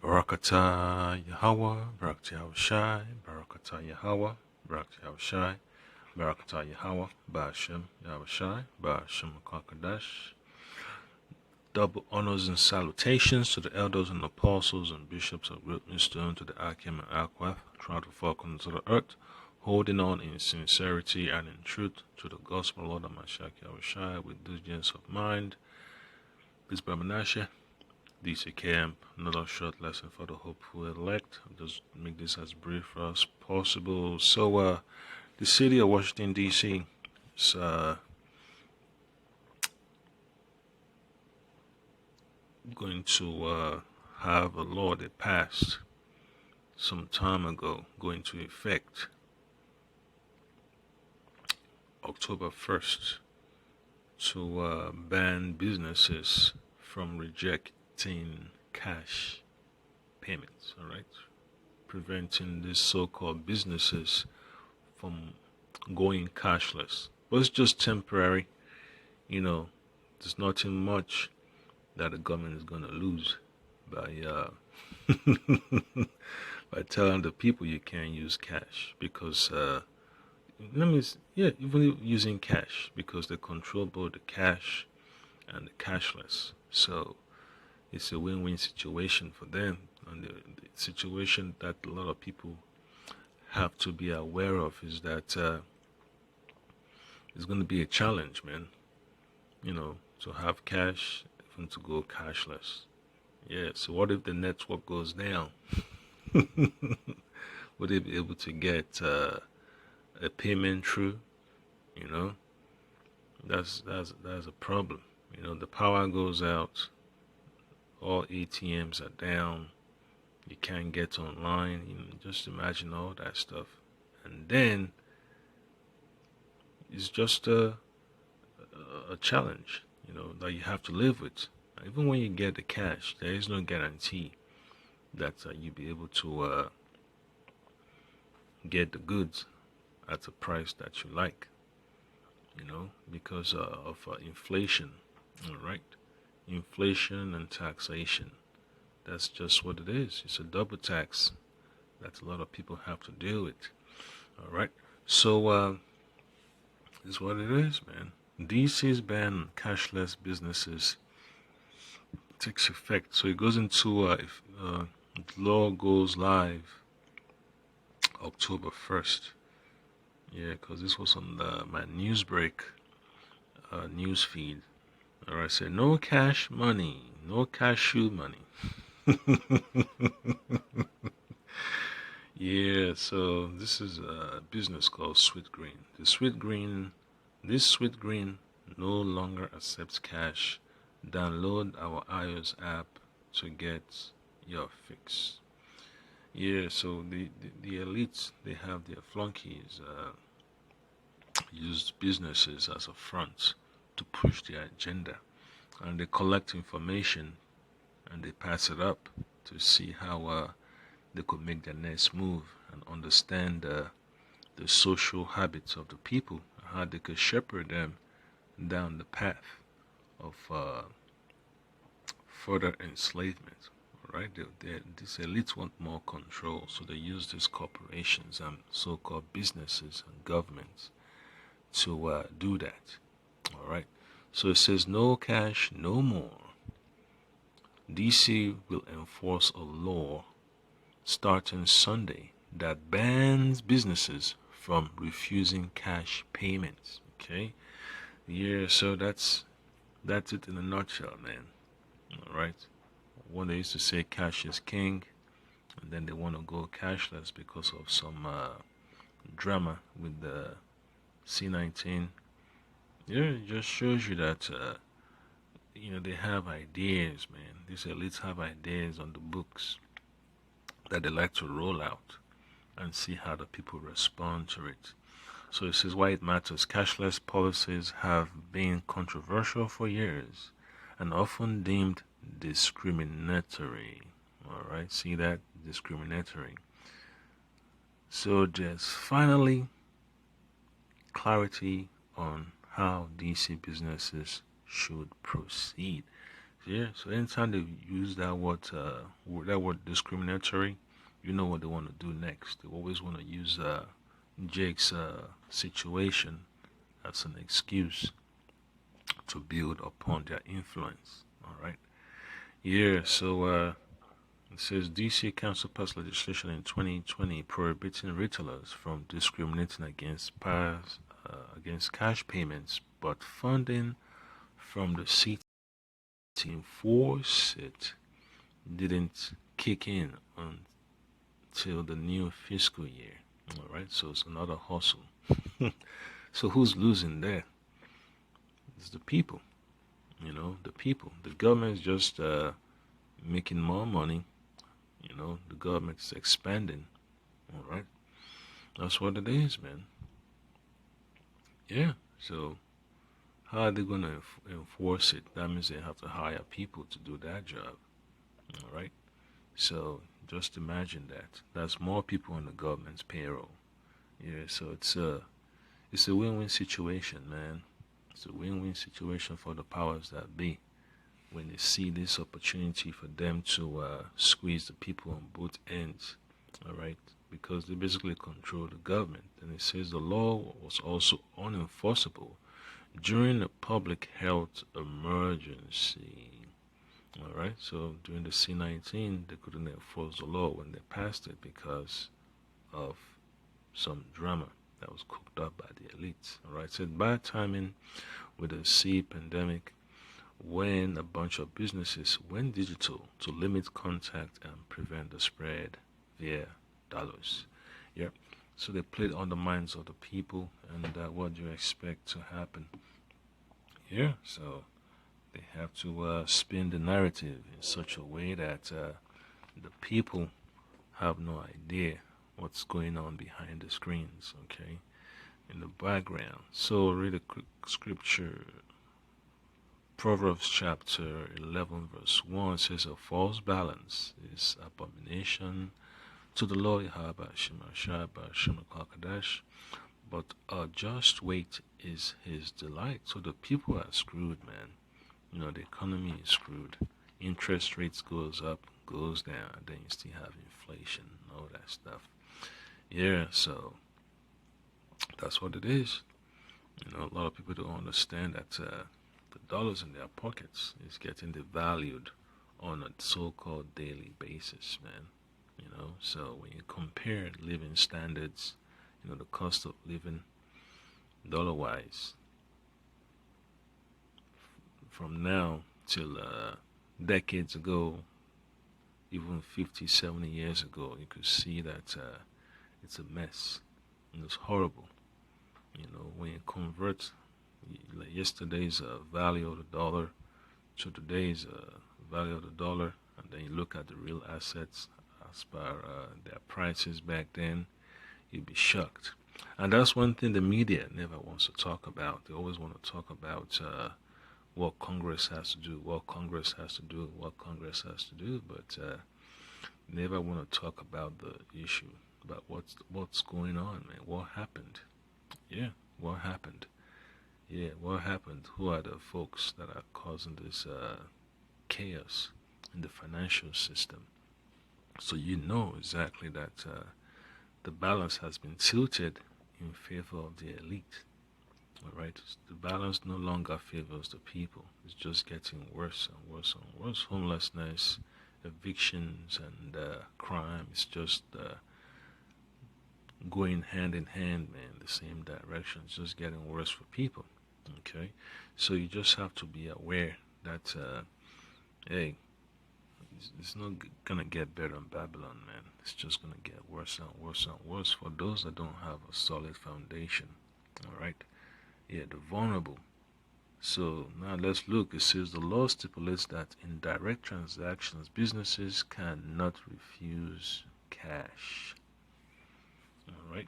Barakata Yahweh, Barakata Yahushai, Barakata Yahweh, Barakata Yahushai, Barakata Yahweh, Ba'ashem Yahushai, Ba'ashem Kakadash. Double honors and salutations to the elders and apostles and bishops of Great Millstone, to the Akim and Aquath, throughout the four corners of the earth, holding on in sincerity and in truth to the gospel of Lord Mashiach Yahushai with diligence of mind. This is Menashe, DC Camp, another short lesson for the hopeful elect. I'll just make this as brief as possible. So, the city of Washington, D.C. is going to have a law that passed some time ago, going into effect October 1st, to ban businesses from rejecting cash payments, all right? Preventing these so-called businesses from going cashless. But it's just temporary. There's nothing much that the government is going to lose by by telling the people you can't use cash, because even using cash, because they control both the cash and the cashless. So it's a win-win situation for them, and the situation that a lot of people have to be aware of is that it's going to be a challenge, man. To have cash, even to go cashless. Yeah, so what if the network goes down? Would they be able to get a payment through? That's a problem. The power goes out, all ATMs are down, you can't get online. Just imagine all that stuff. And then it's just a challenge, that you have to live with. Even when you get the cash, there is no guarantee that you'll be able to get the goods at a price that you like, because of inflation, all right? Inflation and taxation. That's just what it is. It's a double tax that a lot of people have to deal with, all right? So, this is what it is, man. DC's ban on cashless businesses takes effect. So it goes into, if the law goes live October 1st. Yeah, because this was on my Newsbreak news feed. All right, said no cash money, no cashew money. Yeah, so this is a business called Sweet Green. This Sweet Green no longer accepts cash. Download our iOS app to get your fix. Yeah, so the elites, they have their flunkies use businesses as a front to push their agenda, and they collect information and they pass it up to see how they could make their next move and understand the social habits of the people, how they could shepherd them down the path of further enslavement. Right? These elites want more control, so they use these corporations and so-called businesses and governments to do that. All right. So it says no cash, no more. DC will enforce a law starting Sunday that bans businesses from refusing cash payments. Okay. Yeah. So that's it in a nutshell, man. All right. When they used to say cash is king, and then they want to go cashless because of some drama with the C19. Yeah, it just shows you that they have ideas, man. These elites have ideas on the books that they like to roll out and see how the people respond to it. So it says why it matters. Cashless policies have been controversial for years and often deemed discriminatory. All right, see that? Discriminatory. So there's finally clarity on how DC businesses should proceed. Yeah. So anytime they use that word discriminatory, you know what they want to do next. They always want to use Jake's situation as an excuse to build upon their influence. All right. Yeah. So it says DC Council passed legislation in 2020 prohibiting retailers from discriminating against cash payments, but funding from the city to enforce it didn't kick in until the new fiscal year. All right, so it's another hustle. So who's losing there? It's the people. The people. The government is just making more money. The government is expanding. All right, that's what it is, man. Yeah. So how are they going to enforce it? That means they have to hire people to do that job. All right. So just imagine that. That's more people on the government's payroll. Yeah. So it's a win-win situation, man. It's a win-win situation for the powers that be when they see this opportunity for them to squeeze the people on both ends. All right. Because they basically control the government. And it says the law was also unenforceable during a public health emergency. All right, so during the C-19, they couldn't enforce the law when they passed it because of some drama that was cooked up by the elites. All right, so bad timing with the C pandemic when a bunch of businesses went digital to limit contact and prevent the spread via dollars. Yeah, so they played on the minds of the people, and what do you expect to happen? Yeah, so they have to spin the narrative in such a way that the people have no idea what's going on behind the screens, okay, in the background. So read a quick scripture. Proverbs chapter 11 verse 1 says a false balance is abomination to the Lord but a just weight is his delight. So the people are screwed, man. The economy is screwed. Interest rates goes up, goes down, then you still have inflation, all that stuff. Yeah, so that's what it is. A lot of people don't understand that the dollars in their pockets is getting devalued on a so-called daily basis, man. So when you compare living standards, the cost of living dollar-wise from now till decades ago, even 50, 70 years ago, you could see that it's a mess. It's horrible. When you convert like yesterday's value of the dollar to today's value of the dollar, and then you look at the real assets as per their prices back then, you'd be shocked. And that's one thing the media never wants to talk about. They always want to talk about what Congress has to do, what Congress has to do, what Congress has to do, but never want to talk about the issue, about what's going on, man. What happened? Yeah, what happened? Yeah, what happened? Who are the folks that are causing this chaos in the financial system? So you know exactly that the balance has been tilted in favor of the elite. All right, the balance no longer favors the people. It's just getting worse and worse and worse. Homelessness, evictions, and crime is just going hand in hand, man, the same direction. It's just getting worse for people. Okay, so you just have to be aware that hey, it's not gonna get better in Babylon, man. It's just gonna get worse and worse and worse for those that don't have a solid foundation. All right, yeah, the vulnerable. So now let's look. It says the law stipulates that in direct transactions, businesses cannot refuse cash. All right.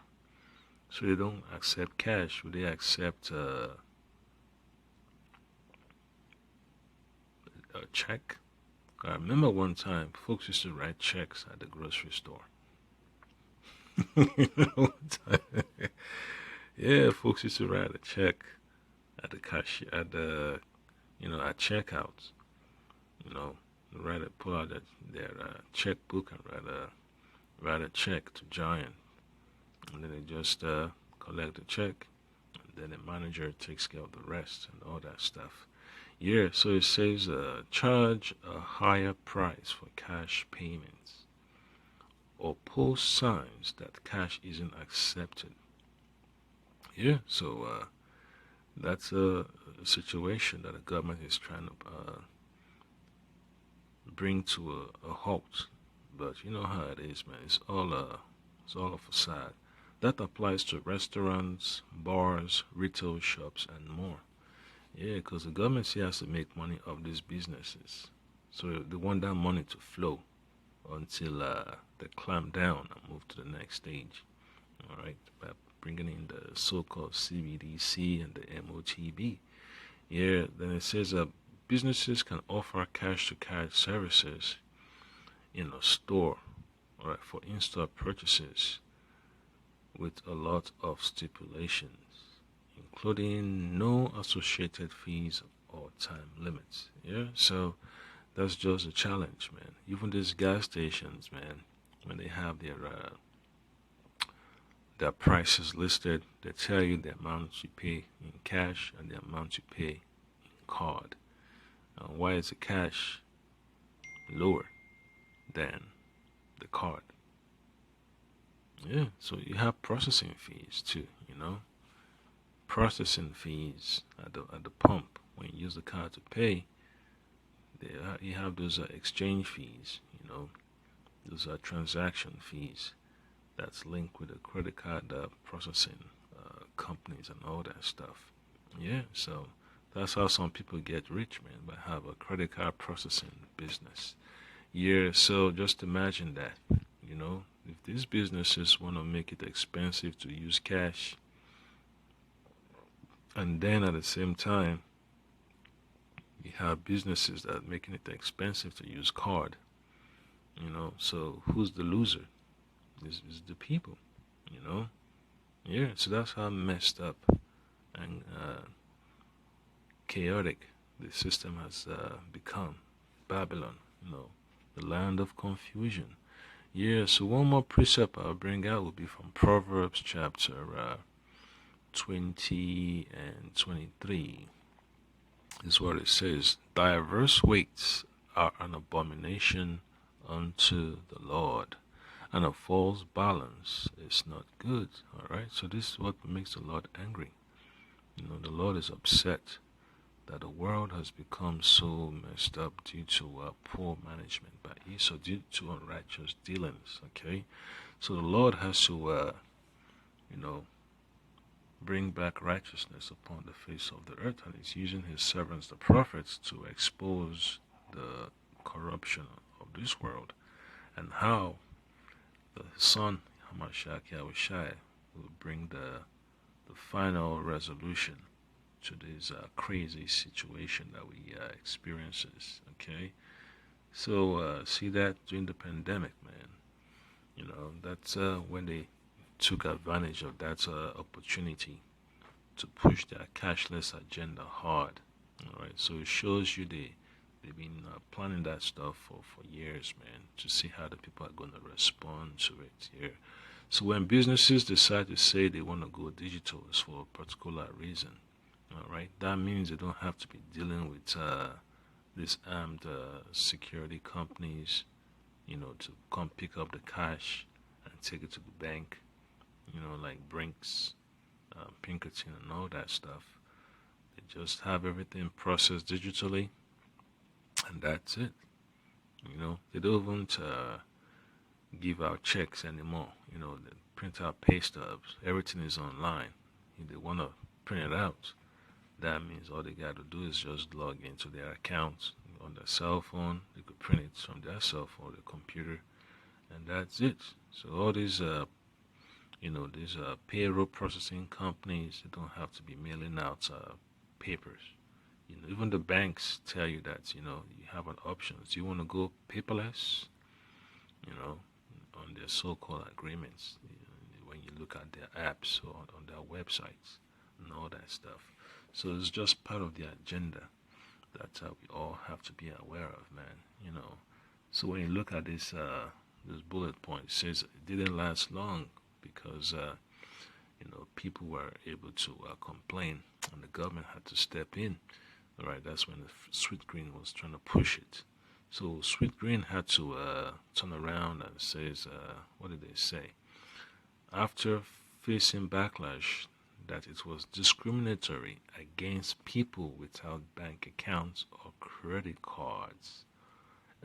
So they don't accept cash. They accept a check. I remember one time, folks used to write checks at the grocery store. Yeah, folks used to write a check at the cashier, at checkout. you know, pull out their checkbook and write a check to Giant, and then they just collect the check, and then the manager takes care of the rest and all that stuff. Yeah, so it says charge a higher price for cash payments or post signs that cash isn't accepted. Yeah, so that's a situation that the government is trying to bring to a halt. But you know how it is, man. It's all a facade. That applies to restaurants, bars, retail shops, and more. Yeah, because the government still has to make money off these businesses. So they want that money to flow until they clamp down and move to the next stage. All right, by bringing in the so-called CBDC and the MOTB. Yeah, then it says businesses can offer cash-to-cash services in a store, all right, for in-store purchases with a lot of stipulations, including no associated fees or time limits. Yeah, so that's just a challenge, man. Even these gas stations, man, when they have their prices listed, they tell you the amount you pay in cash and the amount you pay in card. Why is the cash lower than the card? Yeah, so you have processing fees too, processing fees at the pump when you use the card to pay. You have those exchange fees, those are transaction fees that's linked with the credit card processing companies and all that stuff. Yeah, so that's how some people get rich, man, by have a credit card processing business. Yeah, so just imagine that, if these businesses want to make it expensive to use cash, and then at the same time, you have businesses that are making it expensive to use card, so who's the loser? Is the people, you know? Yeah, so that's how messed up and chaotic the system has become. Babylon, the land of confusion. Yeah, so one more precept I'll bring out will be from Proverbs chapter 20 and 23. This is what it says: diverse weights are an abomination unto the Lord, and a false balance is not good. All right, so this is what makes the Lord angry. The Lord is upset that the world has become so messed up due to poor management by Esau, due to unrighteous dealings. Okay, so the Lord has to, bring back righteousness upon the face of the earth, and He's using His servants, the prophets, to expose the corruption of this world and how the Son, Hamashiach Yahushai, will bring the final resolution to this crazy situation that we experiences. Okay, so see that during the pandemic, man, that's when they took advantage of that opportunity to push their cashless agenda hard. All right, so it shows you they've been planning that stuff for years, man, to see how the people are going to respond to it here. So when businesses decide to say they want to go digital, it's for a particular reason. All right, that means they don't have to be dealing with these armed security companies, to come pick up the cash and take it to the bank, like Brinks, Pinkerton, and all that stuff. They just have everything processed digitally, and that's it. They don't even give out checks anymore. They print out pay stubs. Everything is online. If they want to print it out, that means all they got to do is just log into their accounts on their cell phone. They could print it from their cell phone or their computer, and that's it. So all these these payroll processing companies, they don't have to be mailing out papers. Even the banks tell you that, you have an option. Do you want to go paperless? On their so-called agreements, when you look at their apps or on their websites and all that stuff. So it's just part of the agenda that we all have to be aware of, man. So when you look at this bullet point, it says it didn't last long because people were able to complain, and the government had to step in. All right, that's when the Sweet Green was trying to push it. So Sweet Green had to turn around and says, what did they say? After facing backlash that it was discriminatory against people without bank accounts or credit cards,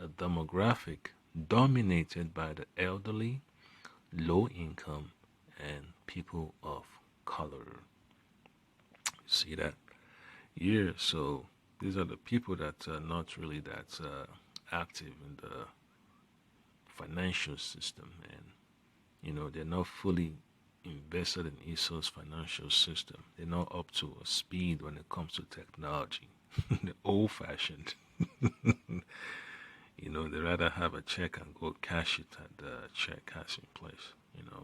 a demographic dominated by the elderly, low income, and people of color. See that? Yeah, so these are the people that are not really that active in the financial system, and they're not fully invested in ESO's financial system. They're not up to a speed when it comes to technology. They're old fashioned. They rather have a check and go cash it at the check cashing place.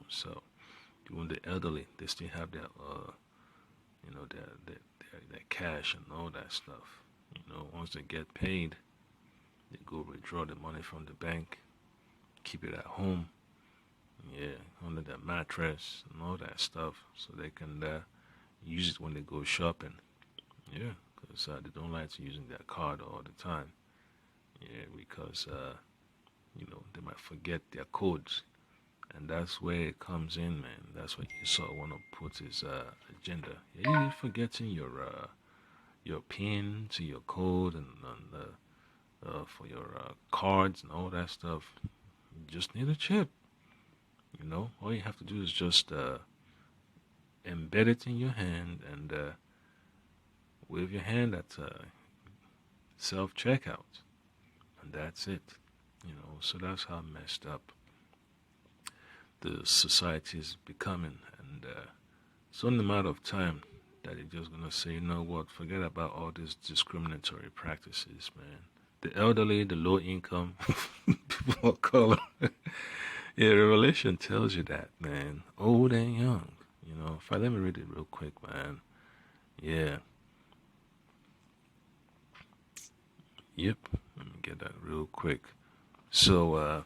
So even the elderly, they still have their cash and all that stuff. Once they get paid, they go withdraw the money from the bank, keep it at home, under their mattress and all that stuff, so they can use it when they go shopping. Yeah, because they don't like to using their card all the time. Yeah, because they might forget their codes, and that's where it comes in, man. That's what Esau want to put his agenda. Yeah, you're forgetting your PIN to your code and for your cards and all that stuff. You just need a chip. All you have to do is just embed it in your hand and wave your hand at self-checkout, and that's it. So that's how messed up the society is becoming, and it's only a matter of time that they're just gonna say, you know what, forget about all these discriminatory practices, man. The elderly, the low income, people of color. Yeah, Revelation tells you that, man. Old and young. If let me read it real quick, man. Yeah. Yep. Let me get that real quick. So,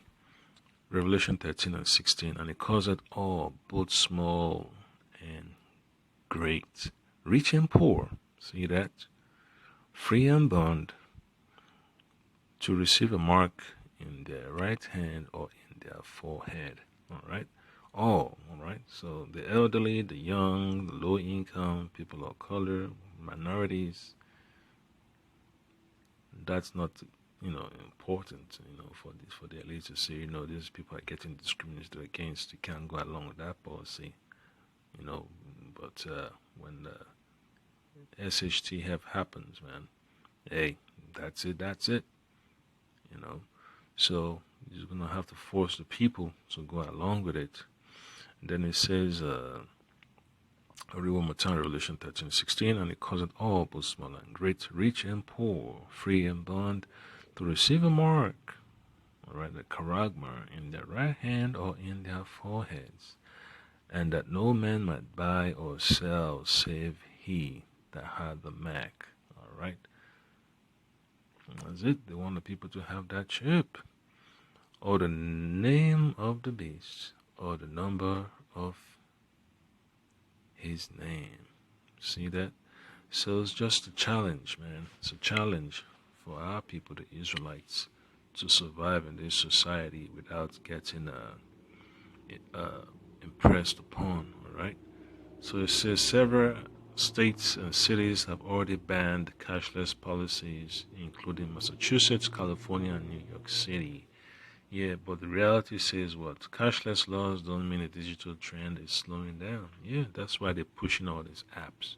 Revelation 13 and 16, and it calls it all, both small and great, rich and poor. See that? Free and bond, to receive a mark in their right hand or in their forehead. All right? All right? So the elderly, the young, the low income, people of color, minorities, that's not important for the elite to say these people are getting discriminated against. You can't go along with that policy. But when the SHTF happens, man, hey, that's it. So you're gonna have to force the people to go along with it. And then it says, I read one more time, Revelation 13:16, and it calls it all, both small and great, rich and poor, free and bond, to receive a mark, all right, the charagma, in their right hand or in their foreheads, and that no man might buy or sell save he that had the mark. All right. That's it. They want the people to have that chip, or the name of the beast, or the number of his name. See that? So it's just a challenge, man. It's a challenge for our people, the Israelites, to survive in this society without getting impressed upon. All right. So it says several states and cities have already banned cashless policies, including Massachusetts, California, and New York City. Yeah, but the reality says what? Cashless laws don't mean a digital trend is slowing down. Yeah, that's why they're pushing all these apps.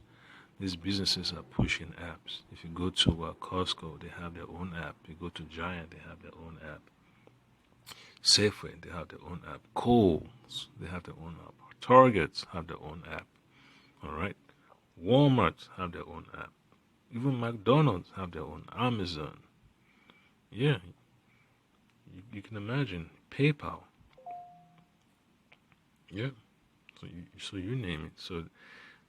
These businesses are pushing apps. If you go to Costco, they have their own app. You go to Giant, they have their own app. Safeway, they have their own app. Kohl's, they have their own app. Targets have their own app. All right. Walmart have their own app. Even McDonald's have their own. Amazon. Yeah. You can imagine. PayPal. Yeah. So you name it. So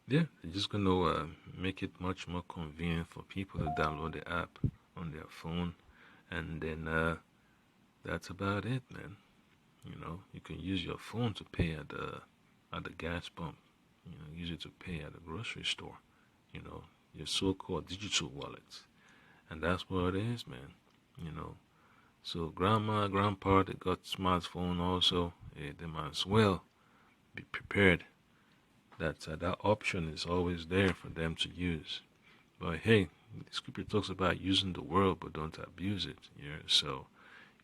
Yeah, they're just going to make it much more convenient for people to download the app on their phone, and then that's about it, man. You know, you can use your phone to pay at the gas pump. You know, use it to pay at the grocery store. You know, your so-called digital wallets, and that's what it is, man. You know, so grandma, grandpa, they got smartphone also. They might as well be prepared that that option is always there for them to use. But hey, the scripture talks about using the world, but don't abuse it. Yeah, so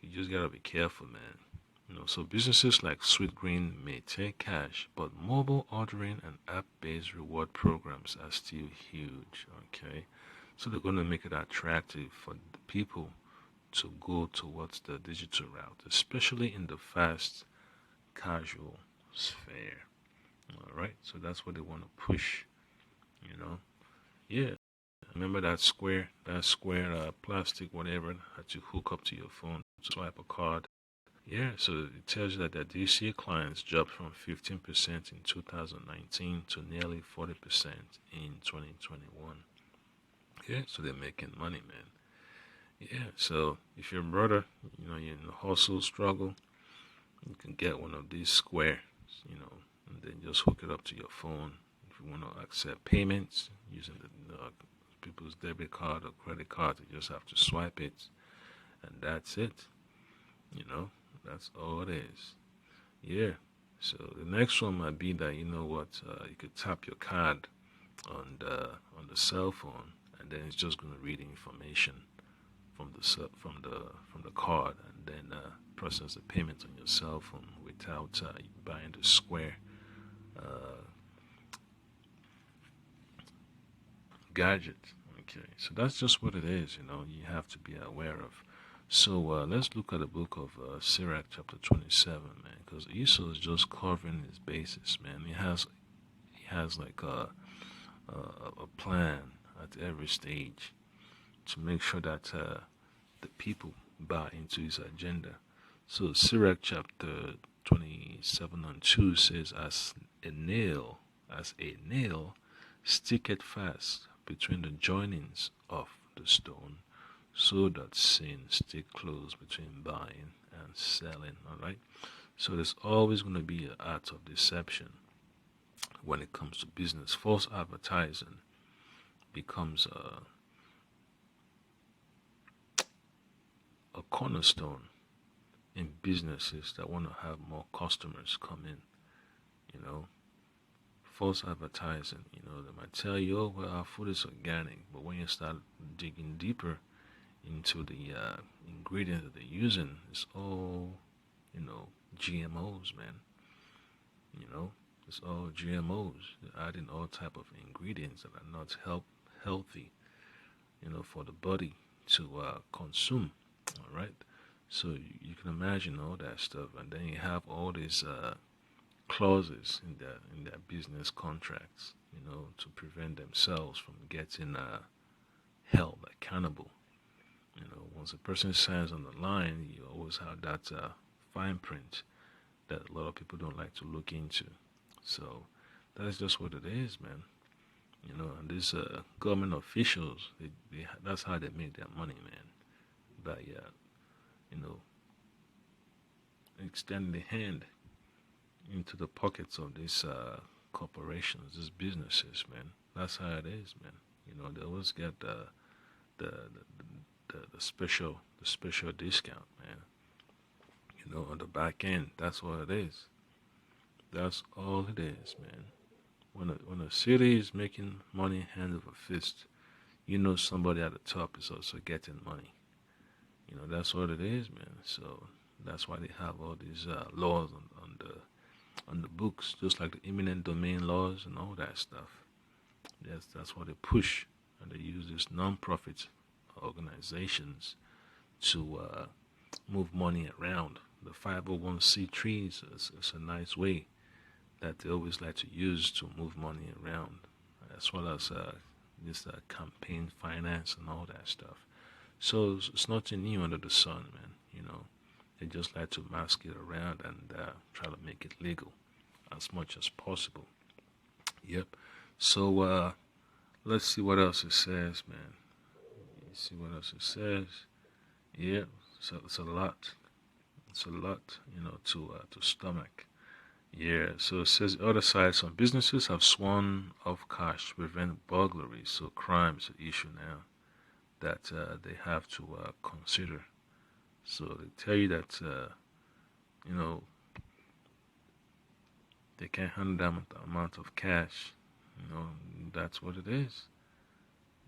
you just gotta be careful, man. You know, so businesses like Sweet Green may take cash, but mobile ordering and app-based reward programs are still huge. Okay, so they're gonna make it attractive for the people to go towards the digital route, especially in the fast casual sphere. All right, so that's what they want to push. You know, yeah. Remember that square plastic whatever that you hook up to your phone to swipe a card. Yeah, so it tells you that the DC clients jumped from 15% in 2019 to nearly 40% in 2021. Yeah, so they're making money, man. Yeah, so if your brother, you know, you're in a hustle struggle, you can get one of these squares, you know, and then just hook it up to your phone. If you want to accept payments using the people's debit card or credit card, you just have to swipe it, and that's it. You know, that's all it is. Yeah. So the next one might be that you know what, you could tap your card on the cell phone, and then it's just going to read information from the card, and then process the payment on your cell phone without buying the square uh, gadget. Okay, so that's just what it is. You know, you have to be aware of. So let's look at the book of Sirach, chapter 27, man, because Esau is just covering his bases, man. He has like a plan at every stage to make sure that the people buy into his agenda. So Sirach chapter 27 and 2 says, as a nail sticketh fast between the joinings of the stone, so that sin stick close between buying and selling. Alright? So there's always going to be an art of deception when it comes to business. False advertising becomes a cornerstone in businesses that want to have more customers come in. You know, false advertising, you know, they might tell you, oh, well, our food is organic, but when you start digging deeper into the ingredients that they're using, it's all, you know, GMOs, man. You know, it's all GMOs. They're adding all type of ingredients that are not healthy, you know, for the body to consume. All right. So you can imagine all that stuff, and then you have all these clauses in their business contracts, you know, to prevent themselves from getting held accountable. You know, once a person signs on the line, you always have that fine print that a lot of people don't like to look into. So that's just what it is, man. You know, and these government officials, that's how they make their money, man. By you know, extending the hand into the pockets of these corporations, these businesses, man. That's how it is, man. You know, they always get the special discount, man. You know, on the back end, that's what it is. That's all it is, man. When a city is making money hand over fist, you know somebody at the top is also getting money. You know, that's what it is, man. So that's why they have all these laws on the books, just like the eminent domain laws and all that stuff. Yes, that's what they push, and they use these non-profit organizations to move money around. The 501c3s is a nice way that they always like to use to move money around, as well as this campaign finance and all that stuff. So it's nothing new under the sun, man. You know, they just like to mask it around and try to make it legal as much as possible. Yep. So let's see what else it says, man. Let's see what else it says. Yeah, so it's a lot. It's a lot, to stomach. Yeah, so it says other side, some businesses have sworn off cash to prevent burglary. So crime is an issue now that they have to consider. So they tell you that you know they can't handle that amount of cash. That's what it is.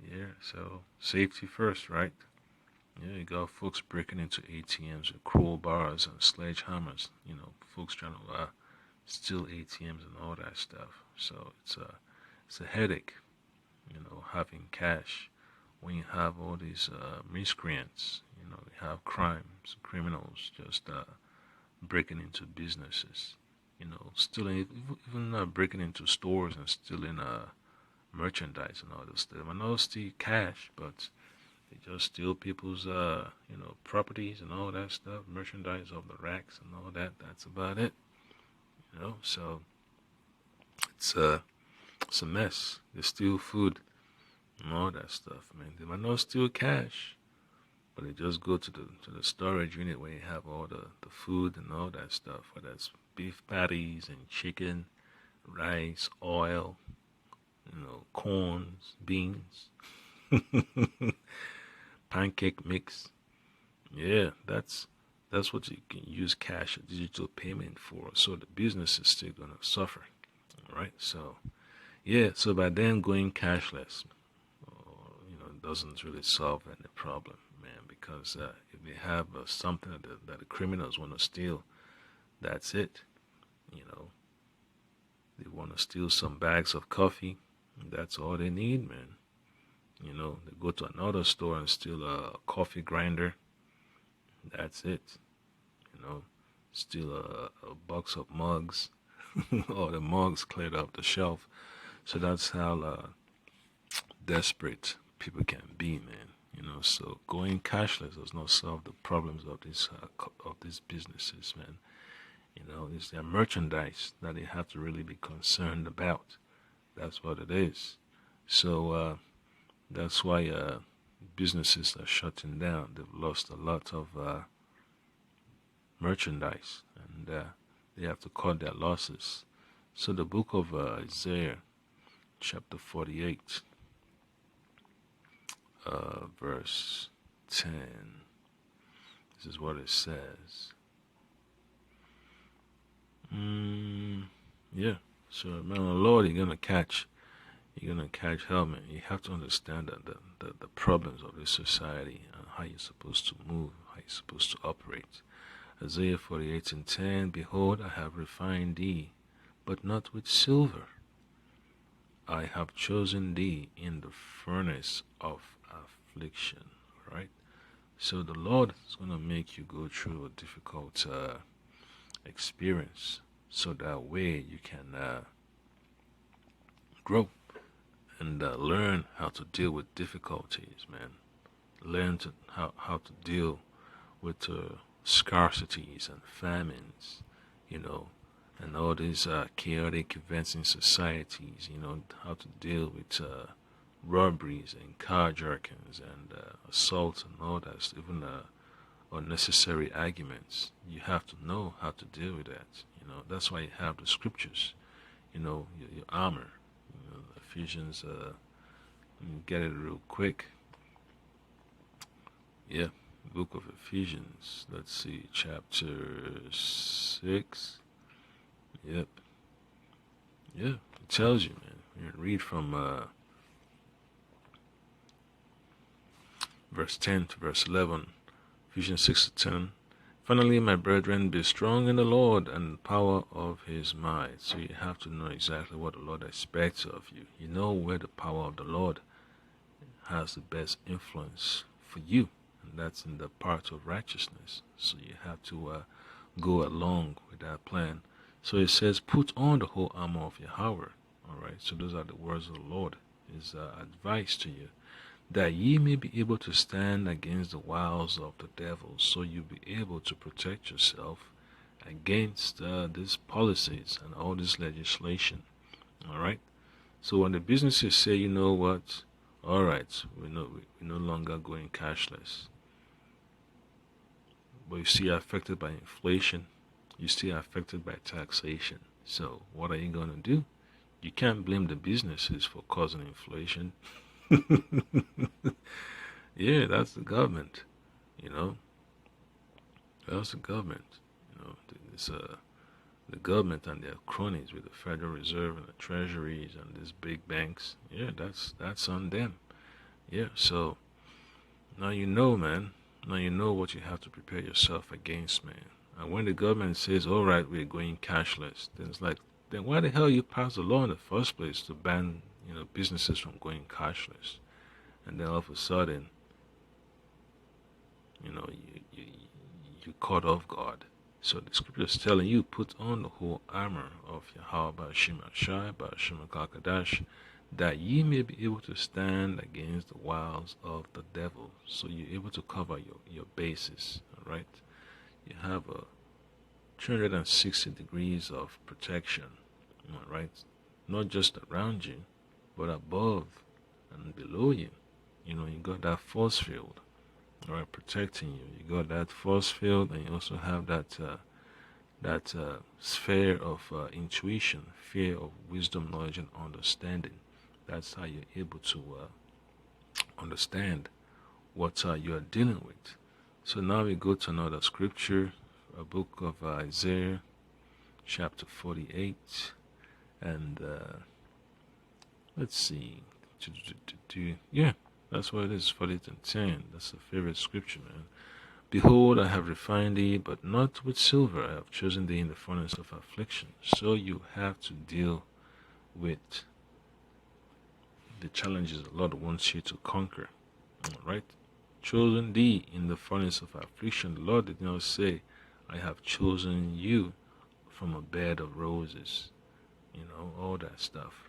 Yeah, so safety first, right? Yeah, you got folks breaking into ATMs with crowbars and sledgehammers. Folks trying to steal ATMs and all that stuff. So it's a headache. Having cash when you have all these miscreants. You have crimes, criminals just breaking into businesses. Stealing, even not breaking into stores and stealing merchandise and all this stuff. I know steal cash, but they just steal people's properties and all that stuff, merchandise off the racks and all that. That's about it. So it's a mess. They steal food and all that stuff, man. They might not steal cash, but they just go to the storage unit where you have all the food and all that stuff, whether it's beef patties and chicken, rice, oil, corns, beans, pancake mix. Yeah, that's what you can use cash or digital payment for. So the business is still gonna suffer. All right. So yeah. So by then going cashless, doesn't really solve any problem, man. Because if they have something that the criminals want to steal, that's it. You know, they want to steal some bags of coffee. That's all they need, man. They go to another store and steal a coffee grinder. That's it. You know, steal a box of mugs, or the mugs cleared off the shelf. So that's how desperate people can be, man. So going cashless does not solve the problems of these businesses, man. It's their merchandise that they have to really be concerned about. That's what it is. So that's why businesses are shutting down. They've lost a lot of merchandise, and they have to cut their losses. So the book of Isaiah, chapter 48, verse 10. This is what it says. Yeah. So, man, the Lord, you're gonna catch hell, man. You have to understand that the problems of this society and how you're supposed to move, how you're supposed to operate. Isaiah 48:10. Behold, I have refined thee, but not with silver. I have chosen thee in the furnace of affliction. Right? So the Lord is going to make you go through a difficult experience, so that way you can grow and learn how to deal with difficulties, man. Learn how to deal with scarcities and famines, and all these chaotic events in societies, how to deal with robberies and carjackings and assaults and all that, even unnecessary arguments. You have to know how to deal with that. That's why you have the scriptures, your armor. Ephesians, get it real quick. Yeah, book of Ephesians. Let's see, chapter 6. Yep. Yeah, it tells you, man. You read from verse 10 to verse 11. Ephesians 6:10. Finally, my brethren, be strong in the Lord and the power of his might. So you have to know exactly what the Lord expects of you. You know where the power of the Lord has the best influence for you, and that's in the part of righteousness. So you have to go along with that plan. So it says, put on the whole armor of Yahweh. All right, so those are the words of the Lord, his advice to you, that ye may be able to stand against the wiles of the devil. So you'll be able to protect yourself against these policies and all this legislation. All right. So when the businesses say, you know what, all right, we're no longer going cashless, but you see affected by inflation, you still affected by taxation. So what are you gonna do? You can't blame the businesses for causing inflation. Yeah, that's the government. You know, that's the government. It's the government and their cronies with the Federal Reserve and the treasuries and these big banks. Yeah, that's on them. Yeah, so now you know, man. Now you know what you have to prepare yourself against, man. And when the government says, "All right, we're going cashless," then it's like, then why the hell you pass a law in the first place to ban, businesses from going cashless? And then all of a sudden, you caught off guard. So the scripture is telling you, put on the whole armor of Yahweh Ba'ashim Shai Ba'ashim Kakadash, that ye may be able to stand against the wiles of the devil. So you're able to cover your bases, all right? You have a 360 degrees of protection, all right? Not just around you, but above and below you. You got that force field, all right, protecting you. You got that force field, and you also have that sphere of intuition, fear of wisdom, knowledge, and understanding. That's how you're able to understand what you are dealing with. So now we go to another scripture, a book of Isaiah, chapter 48, and let's see, yeah, that's what it is, 48 and 10. That's a favorite scripture, man. Behold, I have refined thee, but not with silver. I have chosen thee in the furnace of affliction. So you have to deal with the challenges the Lord wants you to conquer. All right? Chosen thee in the furnace of affliction. The Lord did not say, I have chosen you from a bed of roses. All that stuff.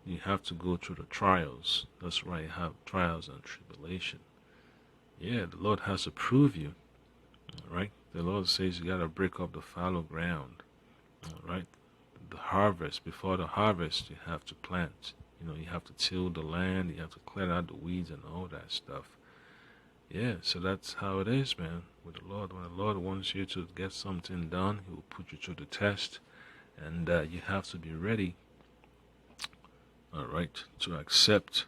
You have to go through the trials. That's why you have trials and tribulation. Yeah, the Lord has to prove you. All right? The Lord says you got to break up the fallow ground. All right? The harvest, before the harvest, you have to plant. You have to till the land. You have to clear out the weeds and all that stuff. Yeah, so that's how it is, man, with the Lord. When the Lord wants you to get something done, He will put you through the test. And you have to be ready, all right, to accept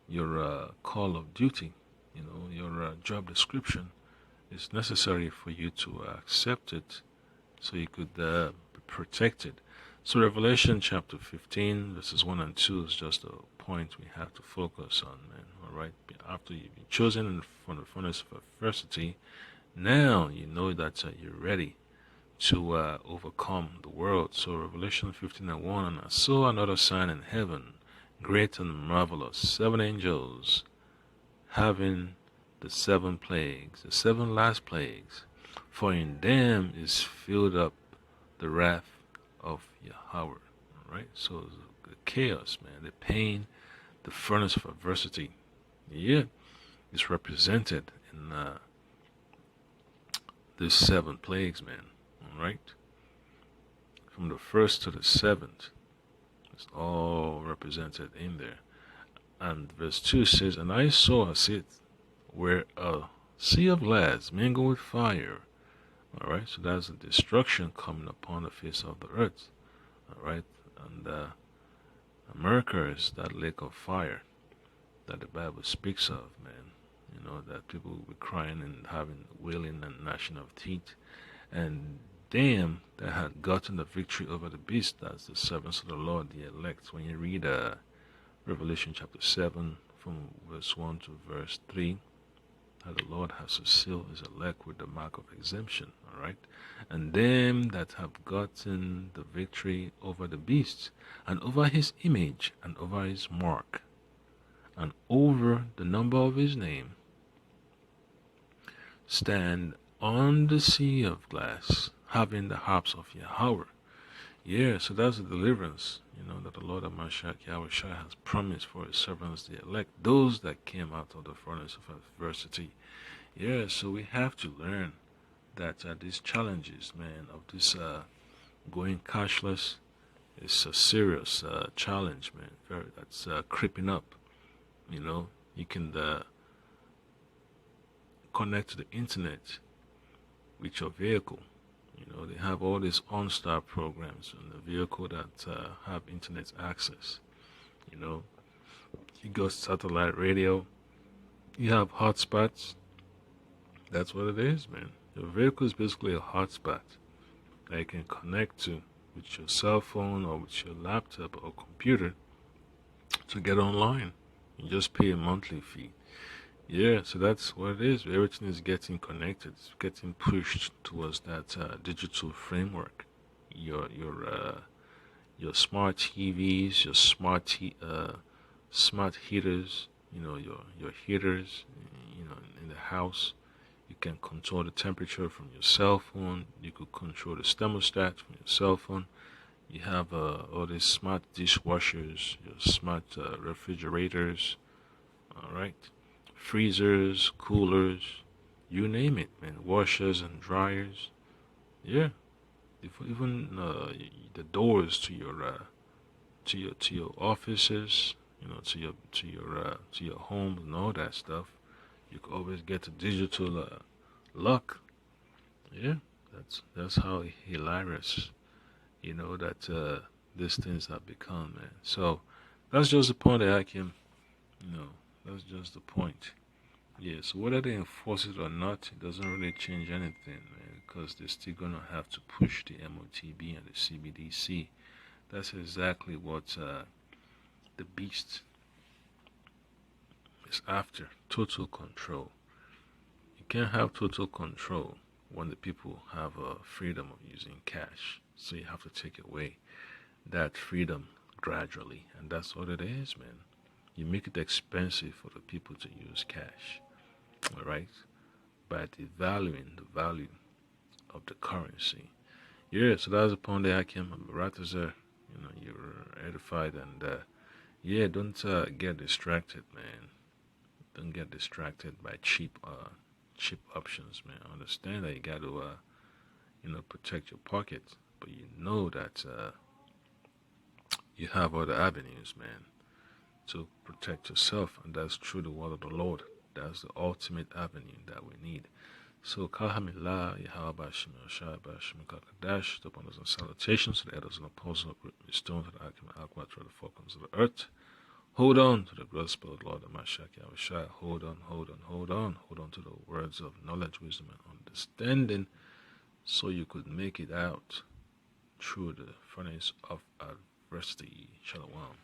your call of duty. Your job description. It's necessary for you to accept it so you could be protected. So Revelation chapter 15, verses 1 and 2 is just a point we have to focus on, man. All right? After you've been chosen from the furnace of adversity, now you know that you're ready to overcome the world. So Revelation 15 and 1, and I saw another sign in heaven, great and marvelous, 7 angels having the 7 plagues, the 7 last plagues, for in them is filled up the wrath of Yahweh. All right, so the chaos, man, the pain, the furnace of adversity, yeah, is represented in these 7 plagues, man. All right, from the first to the 7th, it's all represented in there. And verse 2 says, and I saw a seat where a sea of glass mingled with fire. All right, so that's the destruction coming upon the face of the earth. All right, and America is that lake of fire that the Bible speaks of, man. That people will be crying and having wailing and gnashing of teeth. And them that had gotten the victory over the beast, that's the servants of the Lord, the elect. When you read Revelation chapter 7 from verse 1 to verse 3, that the Lord has to seal his elect with the mark of exemption, all right? And them that have gotten the victory over the beast, and over his image, and over his mark, and over the number of his name, stand on the sea of glass, having the harps of Yahweh. Yeah, so that's the deliverance, that the Lord of Mashiach Yahweh Shai has promised for his servants, the elect, those that came out of the furnace of adversity. Yeah, so we have to learn that these challenges, man, of this going cashless It's a serious challenge, man. That's creeping up. You know, you can connect to the internet with your vehicle. You know, they have all these OnStar programs in the vehicle that have internet access. You know, you got satellite radio, you have hotspots. That's what it is, man. Your vehicle is basically a hotspot that you can connect to with your cell phone or with your laptop or computer to get online. You just pay a monthly fee. Yeah, so that's what it is. Everything is getting connected. It's getting pushed towards that digital framework. Your smart TVs, your smart heaters. You know your heaters. You know in the house. You can control the temperature from your cell phone. You could control the thermostat from your cell phone. You have all these smart dishwashers, your smart refrigerators, all right, freezers, coolers, you name it, man. Washers and dryers. Yeah, even the doors to your offices, you know, to your home and all that stuff. You can always get a digital lock. Yeah, that's how hilarious, you know, that these things have become, man. So that's just the point that I can, you know, that's just the point. Yeah, so whether they enforce it or not, it doesn't really change anything, man, because they're still gonna have to push the MOTB and the CBDC. That's exactly what the beast is after: total control. You can't have total control when the people have a freedom of using cash. So you have to take away that freedom gradually, and that's what it is, man. You make it expensive for the people to use cash, all right, by devaluing the value of the currency. Yeah, so that's the point that I came right as you know, you're edified, and yeah, don't get distracted, man. Don't get distracted by cheap options, man. Understand that you got to you know, protect your pocket, but you know that you have other avenues, man, to protect yourself, and that's through the word of the Lord. That's the ultimate avenue that we need. So, Kahamillah, Yahweh Shim Yashai Bashim Kakadash, the abundance and salutations to the elders and apostles of the stone to the Akim Aqua to the four corners of the earth. Hold on to the gospel of the Lord and Mashiach Yahushua. Hold on, hold on, hold on. Hold on to the words of knowledge, wisdom, and understanding, so you could make it out through the furnace of adversity. Shalom.